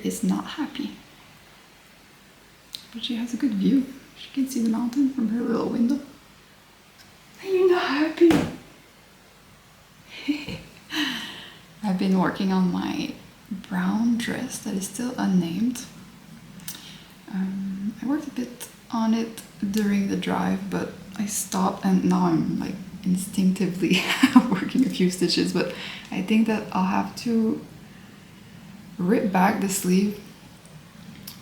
She is not happy. But she has a good view. She can see the mountain from her little window. Are you not happy? I've been working on my brown dress that is still unnamed. I worked a bit on it during the drive, but I stopped, and now I'm like instinctively working a few stitches, but I think that I'll have to rip back the sleeve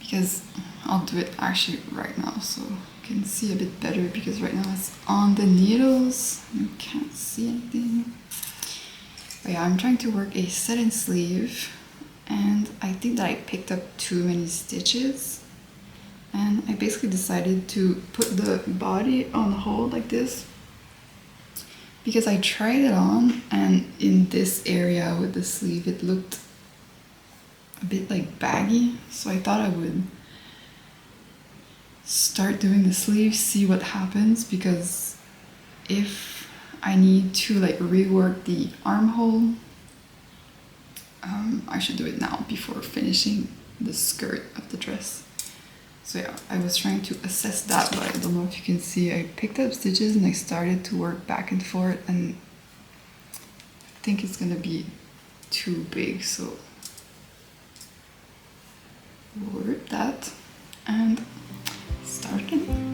because I'll do it actually right now so you can see a bit better, because right now it's on the needles. You can't see anything. But yeah, I'm trying to work a set-in sleeve, and I think that I picked up too many stitches, and I basically decided to put the body on hold like this because I tried it on, and in this area with the sleeve it looked a bit like baggy, so I thought I would start doing the sleeve, see what happens, because if I need to like rework the armhole, I should do it now before finishing the skirt of the dress. So yeah, I was trying to assess that, but I don't know if you can see, I picked up stitches and I started to work back and forth, and I think it's gonna be too big, so we'll rip that and start again.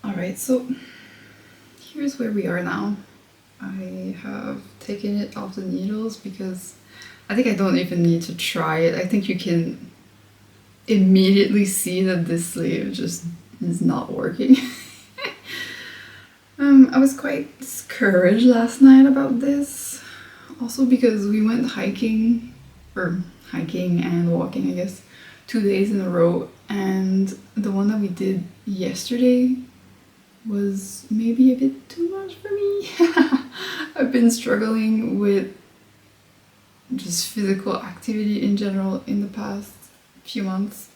Alright, so here's where we are now. I have taken it off the needles because I think I don't even need to try it. I think you can immediately see that this sleeve just is not working. I was quite discouraged last night about this. Also because we went hiking and walking, I guess, 2 days in a row, and the one that we did yesterday was maybe a bit too much for me. I've been struggling with just physical activity in general in the past few months,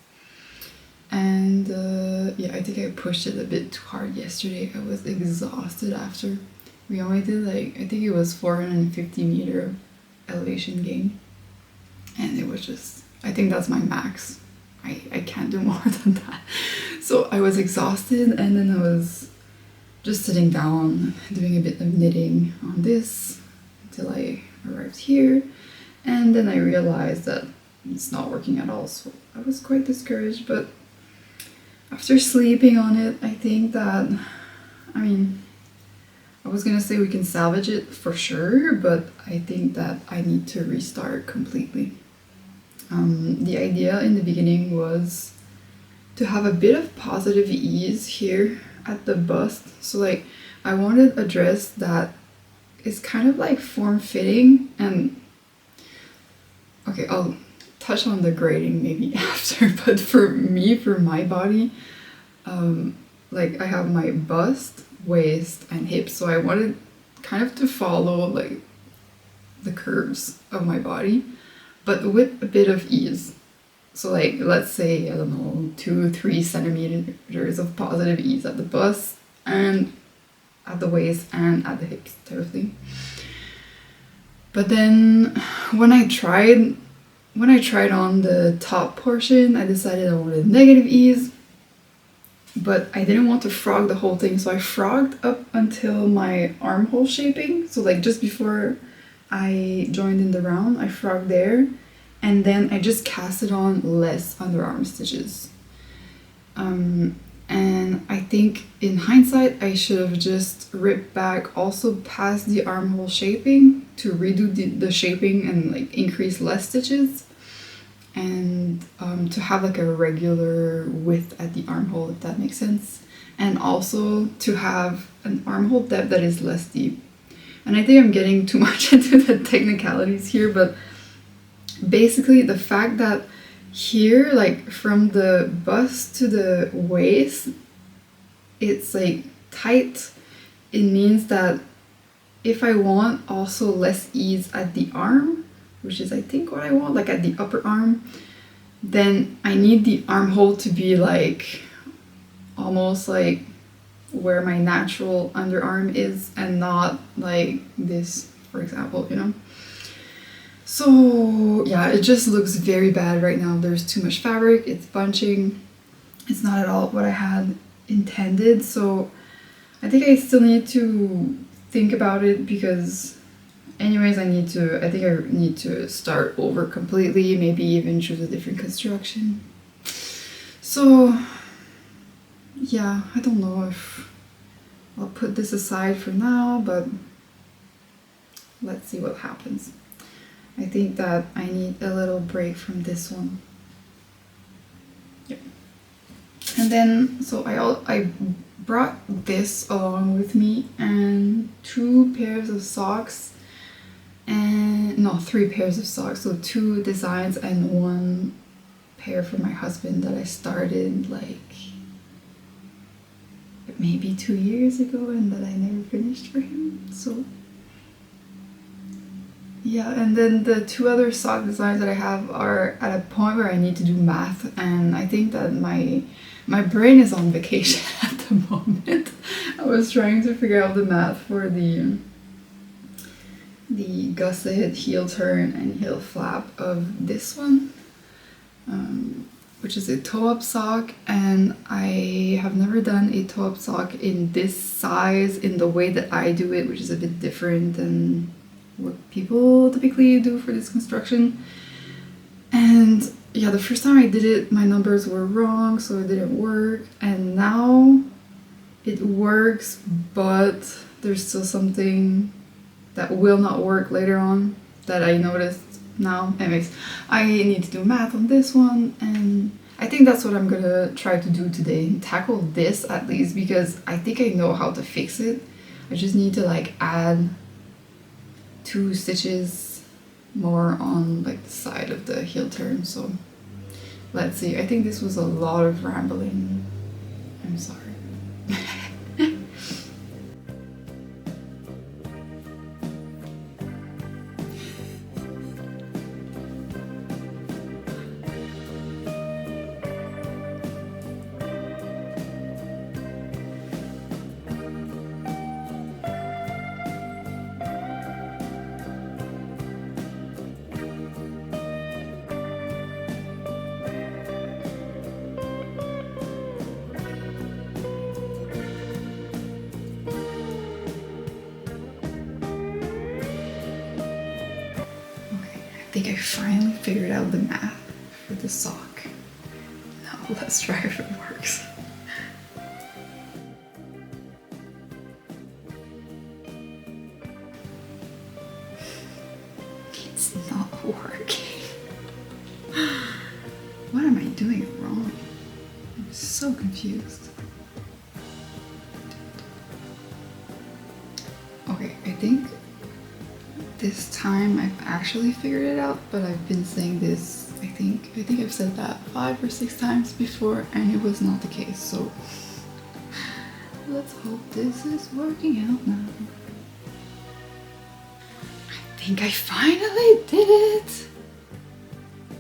and yeah, I think I pushed it a bit too hard yesterday. I was exhausted after. We only did like, I think it was 450 meter elevation gain, and it was just, I think that's my max. I can't do more than that. So I was exhausted, and then I was just sitting down doing a bit of knitting on this, until I arrived here. And then I realized that it's not working at all, so I was quite discouraged. But after sleeping on it, I think that, I mean, I was gonna say we can salvage it for sure, but I think that I need to restart completely. The idea in the beginning was to have a bit of positive ease here at the bust. So like I wanted a dress that is kind of like form-fitting, and okay, I'll touch on the grading maybe after, but for me, for my body, like I have my bust, waist, and hips, so I wanted kind of to follow like the curves of my body, but with a bit of ease. So like, let's say, I don't know, 2-3 centimeters of positive ease at the bust and at the waist and at the hips type of thing. But then when I tried on the top portion, I decided I wanted negative ease, but I didn't want to frog the whole thing, so I frogged up until my armhole shaping. So like just before I joined in the round, I frogged there, and then I just casted on less underarm stitches. And I think in hindsight, I should have just ripped back also past the armhole shaping to redo the shaping and like increase less stitches, and to have like a regular width at the armhole, if that makes sense, and also to have an armhole depth that is less deep. And I think I'm getting too much into the technicalities here, but basically the fact that here, like from the bust to the waist, it's like tight, it means that if I want also less ease at the arm, which is I think what I want, like at the upper arm, then I need the armhole to be like almost like where my natural underarm is, and not like this, for example, you know? So yeah, it just looks very bad right now. There's too much fabric, it's bunching, it's not at all what I had intended. So I think I still need to think about it, because anyways, I think I need to start over completely, maybe even choose a different construction. So yeah, I don't know if I'll put this aside for now, but let's see what happens. I think that I need a little break from this one. Yep. And then, so I brought this along with me, and 2 pairs of socks, and no, 3 pairs of socks, so 2 designs and 1 pair for my husband that I started like maybe 2 years ago and that I never finished for him. So yeah, and then the 2 other sock designs that I have are at a point where I need to do math, and I think that my brain is on vacation at the moment. I was trying to figure out the math for the gusset, heel turn, and heel flap of this one, which is a toe-up sock, and I have never done a toe-up sock in this size in the way that I do it, which is a bit different than what people typically do for this construction. And yeah, the first time I did it, my numbers were wrong, so it didn't work, and now it works, but there's still something that will not work later on that I noticed now. Anyways, I need to do math on this one, and I think that's what I'm gonna try to do today, tackle this at least, because I think I know how to fix it. I just need to like add 2 stitches more on like the side of the heel turn. So let's see. I think this was a lot of rambling. I'm sorry. think I finally figured out the math for the sock. Now let's try if it works. It's not working. What am I doing wrong? I'm so confused. Okay, I think this time I've actually figured it out, but I've been saying this, I think I've said that 5 or 6 times before, and it was not the case, so let's hope this is working out now. I think I finally did it!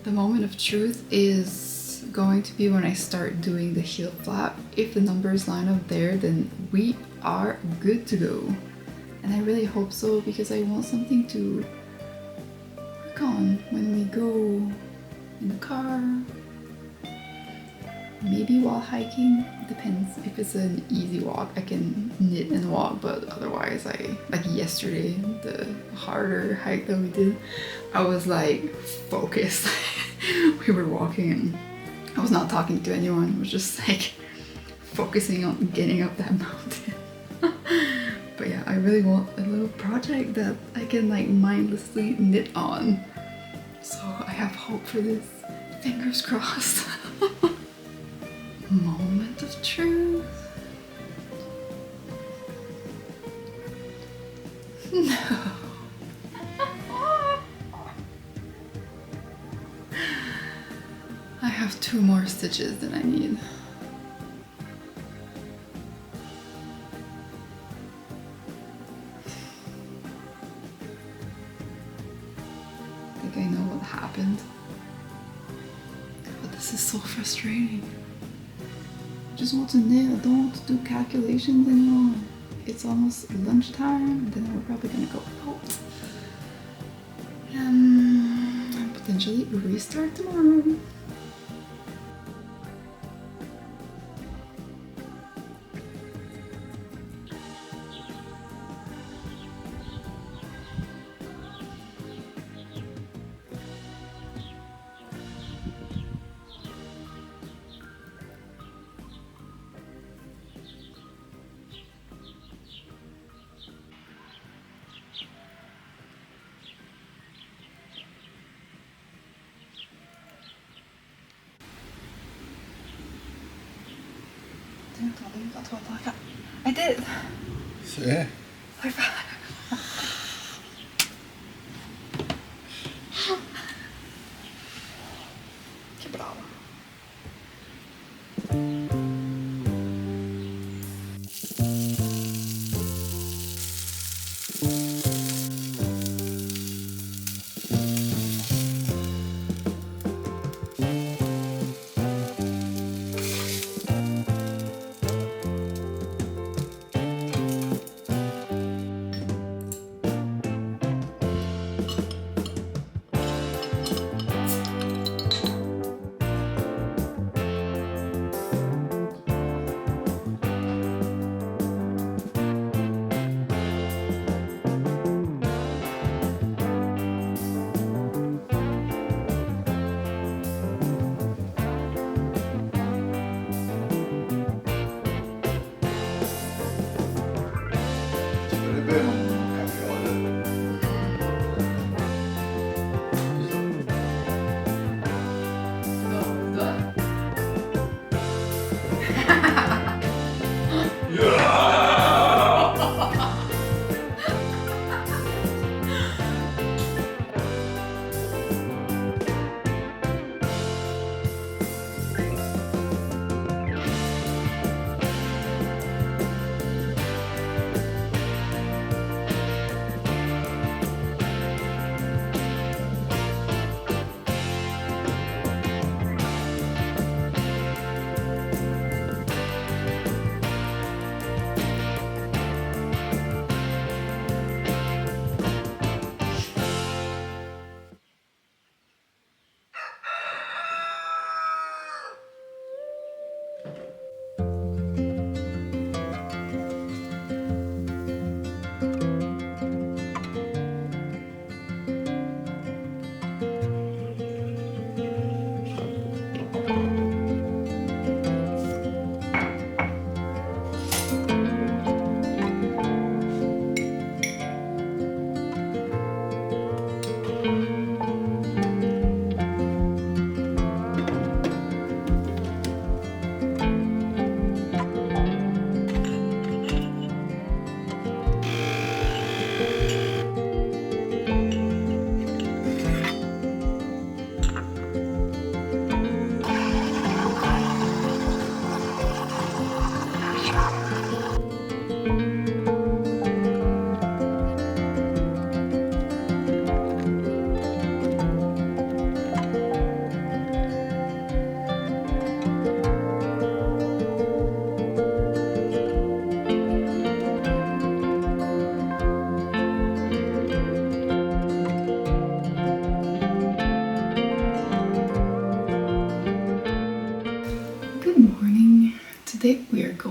The moment of truth is going to be when I start doing the heel flap. If the numbers line up there, then we are good to go. And I really hope so, because I want something to work on when we go in the car. Maybe while hiking, depends. If it's an easy walk, I can knit and walk, but otherwise like yesterday, the harder hike that we did, I was like focused. We were walking and I was not talking to anyone, I was just like focusing on getting up that mountain. But yeah, I really want a little project that I can like mindlessly knit on. So I have hope for this. Fingers crossed. Moment of truth. No. I have 2 more stitches than I need. I know what happened, but this is so frustrating. I just want to knit, I don't want to do calculations anymore. It's almost lunchtime, and then we're probably gonna go out and potentially restart tomorrow. I did! Se. High five! Che brava!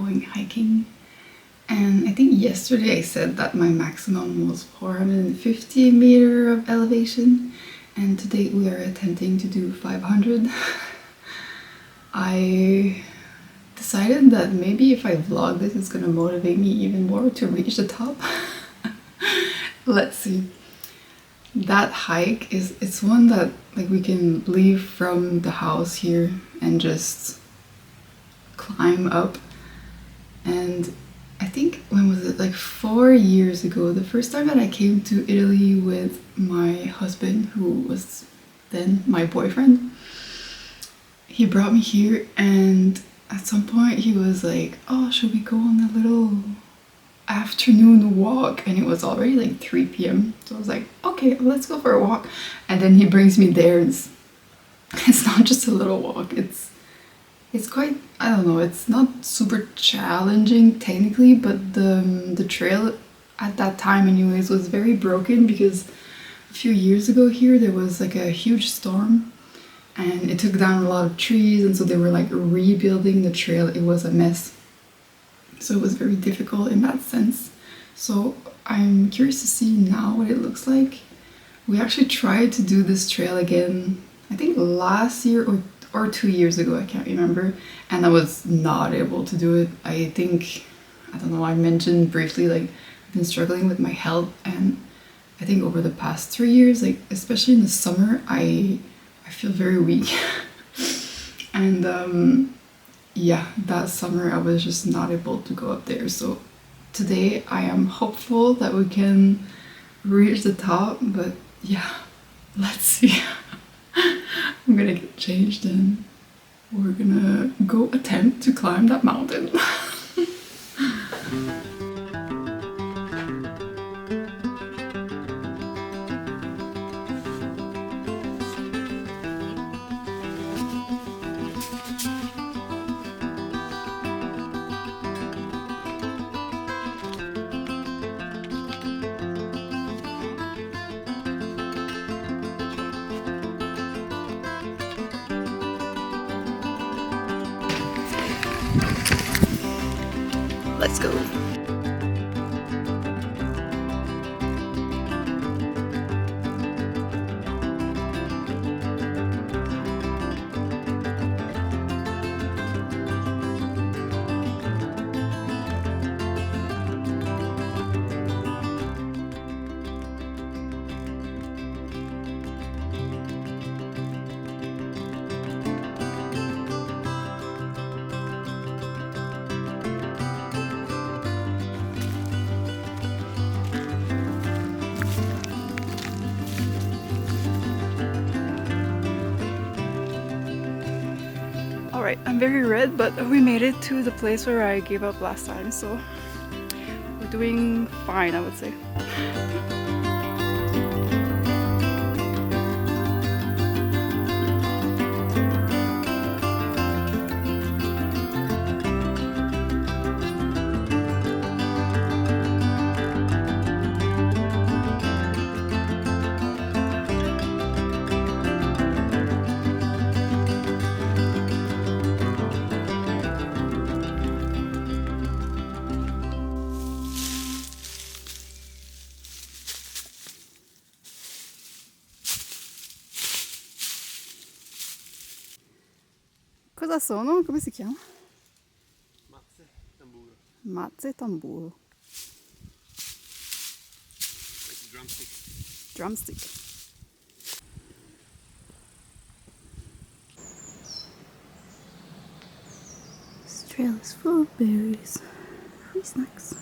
going hiking. And I think yesterday I said that my maximum was 450 meter of elevation, and today we are attempting to do 500. I decided that maybe if I vlog this, it's gonna motivate me even more to reach the top. Let's see. That hike it's one that like we can leave from the house here and just climb up. And I think, when was it, like 4 years ago, the first time that I came to Italy with my husband, who was then my boyfriend, he brought me here, and at some point he was like, oh, should we go on a little afternoon walk? And it was already like 3 p.m. So I was like, okay, let's go for a walk. And then he brings me there. It's not just a little walk, it's quite, I don't know, it's not super challenging technically, but the trail at that time anyways was very broken, because a few years ago here there was like a huge storm and it took down a lot of trees, and so they were like rebuilding the trail. It was a mess. So it was very difficult in that sense. So I'm curious to see now what it looks like. We actually tried to do this trail again, I think last year or 2 years ago, I can't remember, and I was not able to do it. I think, I don't know, I mentioned briefly, like, I've been struggling with my health, and I think over the past 3 years, like, especially in the summer, I feel very weak. And yeah, that summer I was just not able to go up there. So today I am hopeful that we can reach the top, but yeah, let's see. I'm gonna get changed and we're gonna go attempt to climb that mountain. Let's go. Alright, I'm very red, but we made it to the place where I gave up last time, so we're doing fine, I would say. Cosa sono? Come si chiama? Mazze tamburo. Mazze tamburo. Like drumstick. Drumstick. This trail is full of berries. Free snacks.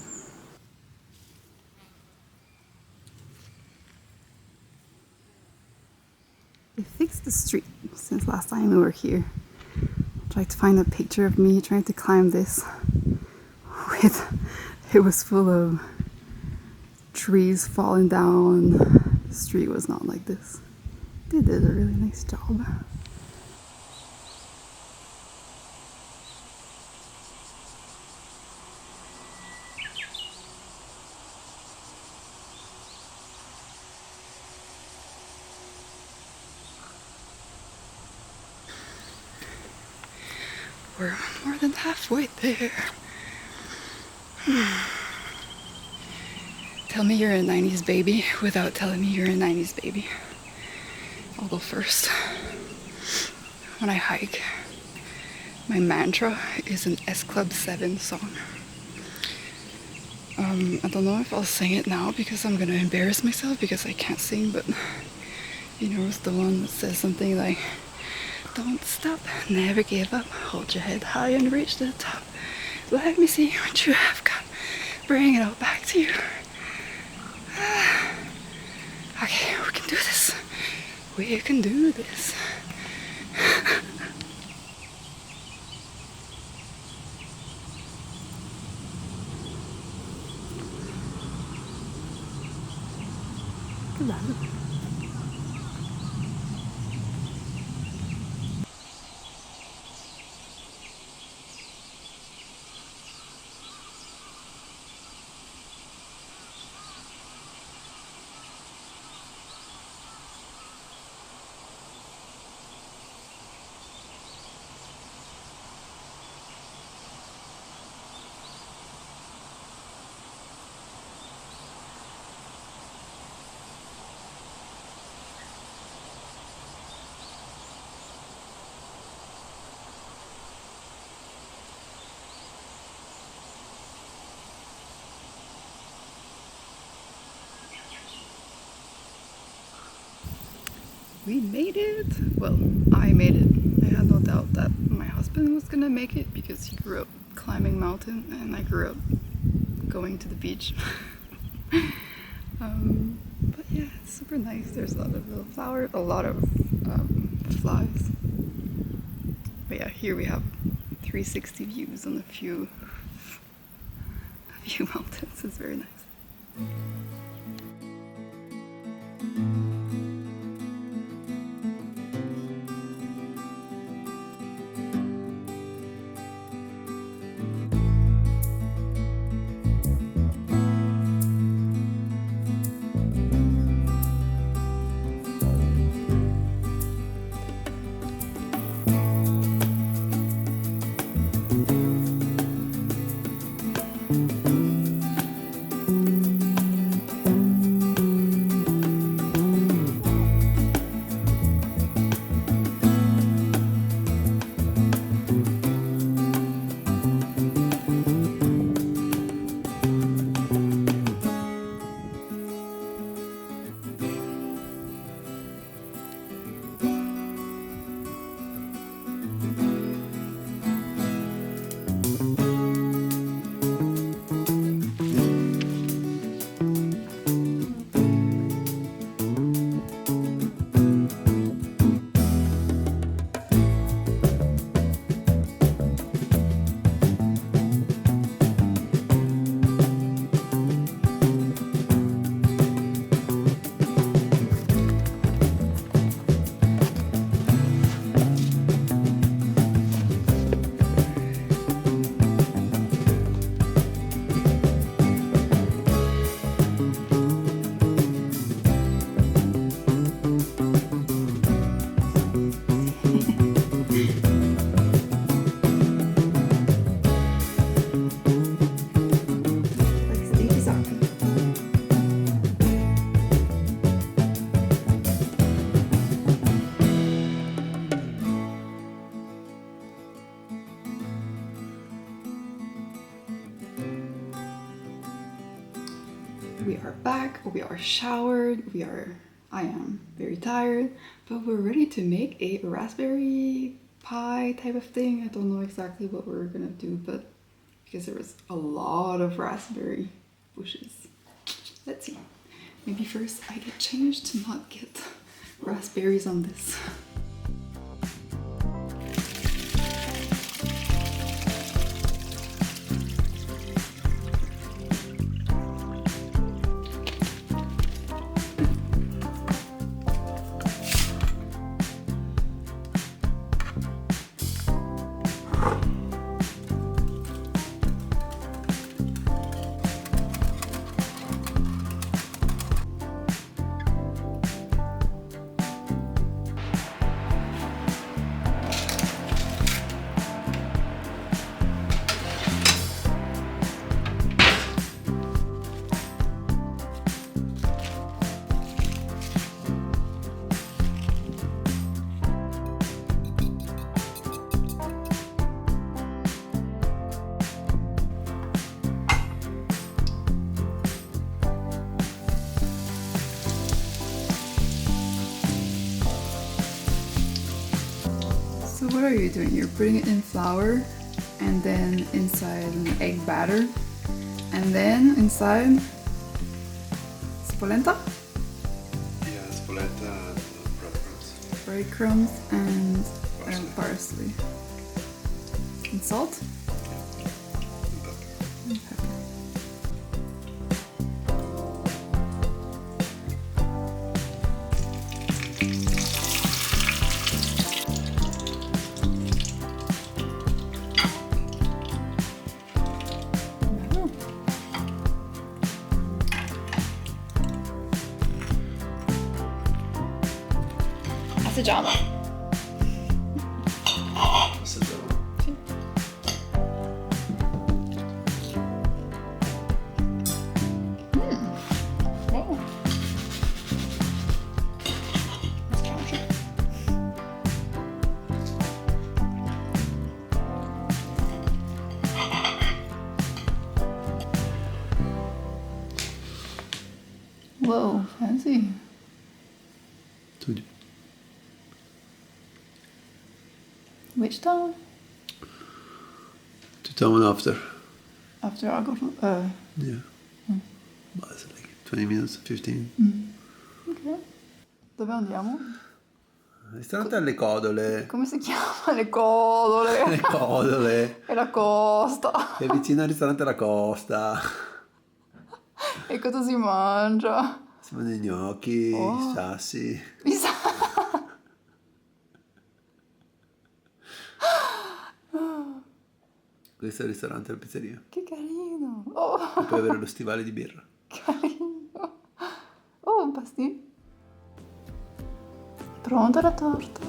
They fixed the street since last time we were here. Tried to find a picture of me trying to climb this it was full of trees falling down. The street was not like this. They did a really nice job. We're more than halfway there. Tell me you're a 90s baby without telling me you're a 90s baby. I'll go first. When I hike, my mantra is an S Club 7 song. I don't know if I'll sing it now because I'm gonna embarrass myself because I can't sing, but you know, it's the one that says something like, don't stop, never give up, hold your head high and reach the top. Let me see what you have got, bring it all back to you. Okay, we can do this. We can do this. We made it! Well, I made it. I had no doubt that my husband was gonna make it because he grew up climbing mountain and I grew up going to the beach. But yeah, it's super nice. There's a lot of little flowers, a lot of flies. But yeah, here we have 360 views on a few mountains. It's very nice. We are back, we are showered, I am very tired, but we're ready to make a raspberry pie type of thing. I don't know exactly what we're gonna do, but because there was a lot of raspberry bushes. Let's see. Maybe first I get changed to not get raspberries on this. So what are you doing? You're putting it in flour and then inside an egg batter and then inside polenta? Yeah, spoletta and breadcrumbs. Breadcrumbs and parsley. And salt? And pepper. And pepper. Assaggiamo. Assaggiamo. Sì. Wow. Assaggiamoci. Whoa, fancy. Tutti. Which time? To tell one after. After I go to... Yeah. But it's like 20 minutes, 15. Ok. Dove andiamo? Ristorante alle codole. Come si chiama? Le codole. Le codole. E la costa. È vicino al ristorante alla costa. E cosa si mangia? Si mangiano i gnocchi, Oh. i sassi. Mi sa... Questo è il ristorante alla pizzeria. Che carino. Oh, E puoi avere lo stivale di birra. carino. Oh, un pastin. Pronta la torta.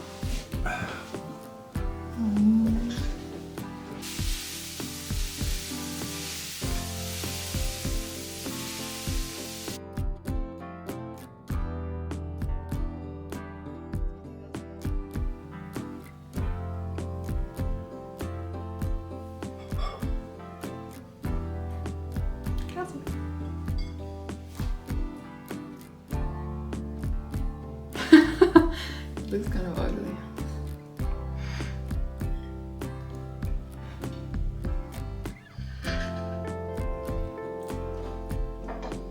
Grazie. Looks kind of ugly.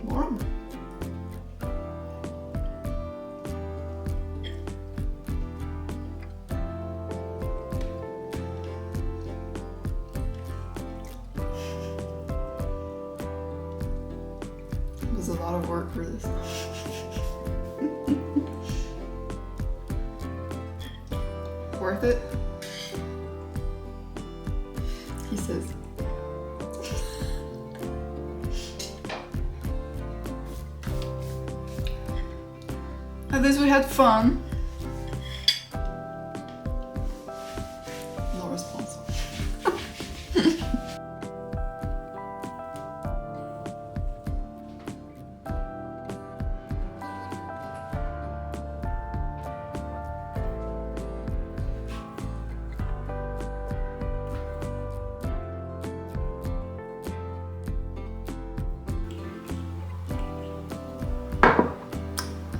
Warm. It was a lot of work for this. Worth it? He says. At least we had fun. No response.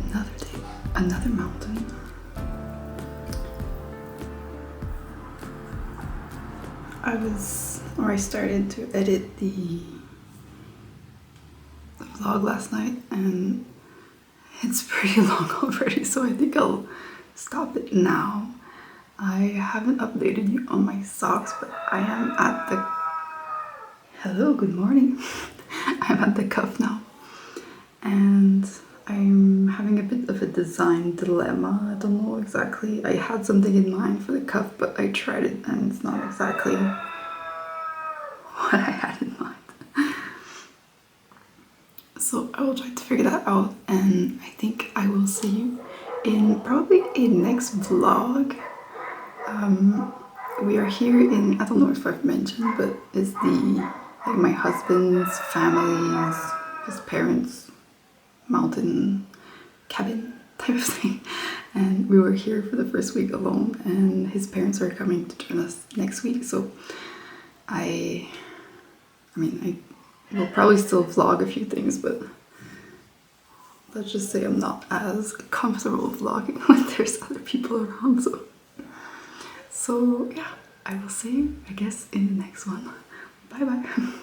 Another day, another mountain. I started to edit the vlog last night and it's pretty long already, so I think I'll stop it now. I haven't updated you on my socks, but I am at the... Hello, good morning. I'm at the cuff now. And I'm having a bit of a design dilemma. I don't know exactly. I had something in mind for the cuff, but I tried it and it's not exactly what I had in mind. So I will try to figure that out, and I think I will see you in probably a next vlog. We are here in, I don't know if I've mentioned, but it's the, like my husband's family's, his parents' mountain cabin type of thing. And we were here for the first week alone, and his parents are coming to join us next week. So I will probably still vlog a few things, but let's just say I'm not as comfortable vlogging when there's other people around. So yeah, I will see you, I guess, in the next one. Bye bye.